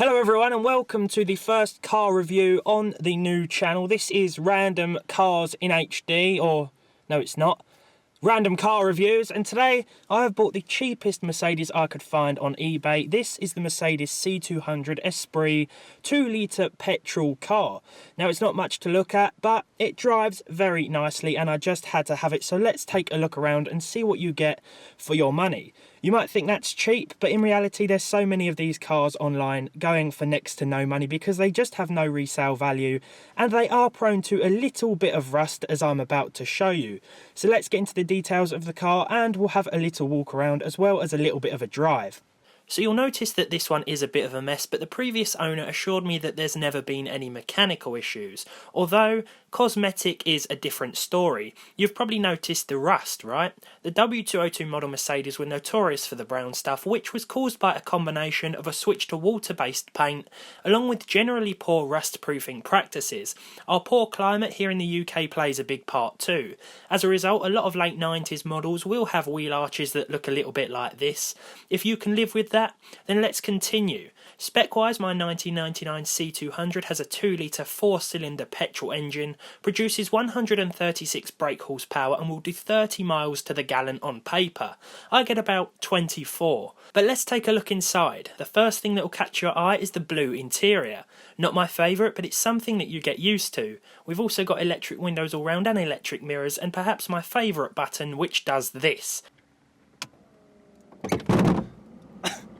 Hello everyone and welcome to the first car review on the new channel. This is Random Cars in HD, or no it's not, Random Car Reviews, and today I have bought the cheapest Mercedes I could find on eBay. This is the Mercedes C200 Esprit 2-litre petrol car. Now it's not much to look at, but it drives very nicely and I just had to have it, so let's take a look around and see what you get for your money. You might think that's cheap, but in reality there's so many of these cars online going for next to no money because they just have no resale value and they are prone to a little bit of rust, as I'm about to show you. So let's get into the details of the car and we'll have a little walk around as well as a little bit of a drive. So you'll notice that this one is a bit of a mess, but the previous owner assured me that there's never been any mechanical issues, although cosmetic is a different story. You've probably noticed the rust, right? The W202 model Mercedes were notorious for the brown stuff, which was caused by a combination of a switch to water-based paint, along with generally poor rust-proofing practices. Our poor climate here in the UK plays a big part too. As a result, a lot of late 90s models will have wheel arches that look a little bit like this. If you can live with that, then let's continue. Spec-wise, my 1999 C200 has a 2-litre 4-cylinder petrol engine, produces 136 brake horsepower and will do 30 miles to the gallon on paper. I get about 24. But let's take a look inside. The first thing that will catch your eye is the blue interior. Not my favourite, but it's something that you get used to. We've also got electric windows all round and electric mirrors, and perhaps my favourite button, which does this.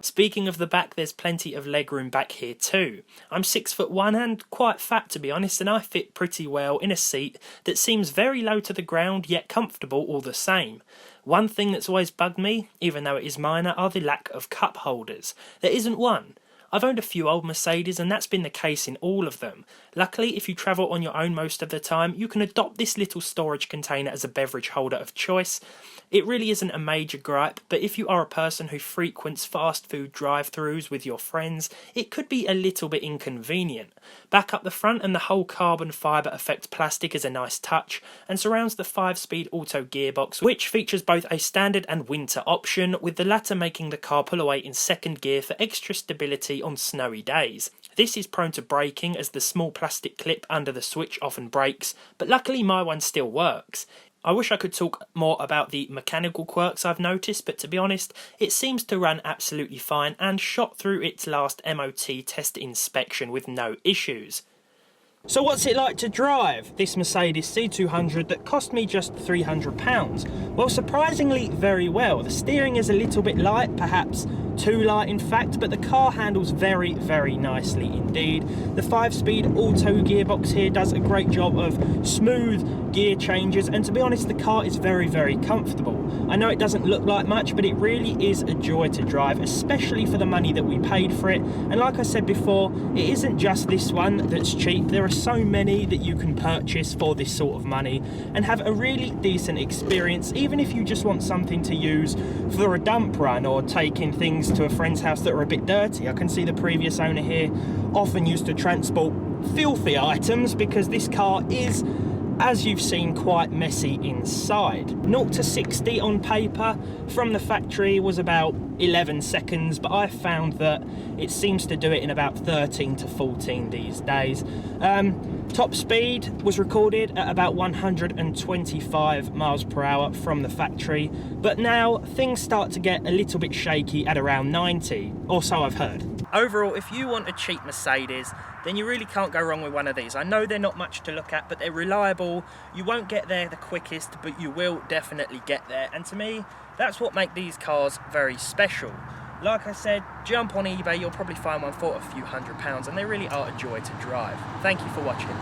Speaking of the back, there's plenty of legroom back here too. I'm 6'1" and quite fat to be honest, and I fit pretty well in a seat that seems very low to the ground yet comfortable all the same. One thing that's always bugged me, even though it is minor, are the lack of cup holders. There isn't one. I've owned a few old Mercedes and that's been the case in all of them. Luckily, if you travel on your own most of the time, you can adopt this little storage container as a beverage holder of choice. It really isn't a major gripe, but if you are a person who frequents fast food drive-thrus with your friends, it could be a little bit inconvenient. Back up the front and the whole carbon fibre effect plastic is a nice touch and surrounds the 5-speed auto gearbox, which features both a standard and winter option, with the latter making the car pull away in second gear for extra stability on snowy days. This is prone to breaking as the small plastic clip under the switch often breaks, but luckily my one still works. I wish I could talk more about the mechanical quirks I've noticed, but to be honest, it seems to run absolutely fine and shot through its last MOT test inspection with no issues. So what's it like to drive this Mercedes C200 that cost me just £300? Well, surprisingly very well. The steering is a little bit light, perhaps too light in fact, but the car handles very, very nicely indeed. The 5-speed auto gearbox here does a great job of smooth gear changes, and to be honest, the car is very, very comfortable. I know it doesn't look like much, but it really is a joy to drive, especially for the money that we paid for it. And like I said before, it isn't just this one that's cheap. There are so many that you can purchase for this sort of money and have a really decent experience, even if you just want something to use for a dump run or taking things to a friend's house that are a bit dirty. I can see the previous owner here often used to transport filthy items because this car is, as you've seen, quite messy inside. 0 to 60 on paper from the factory was about 11 seconds, but I found that it seems to do it in about 13 to 14 these days. Top speed was recorded at about 125 miles per hour from the factory, but now things start to get a little bit shaky at around 90, or so I've heard. Overall, if you want a cheap Mercedes, then you really can't go wrong with one of these. I know they're not much to look at, but they're reliable. You won't get there the quickest, but you will definitely get there. And to me, that's what makes these cars very special. Like I said, jump on eBay, you'll probably find one for a few £100s, and they really are a joy to drive. Thank you for watching.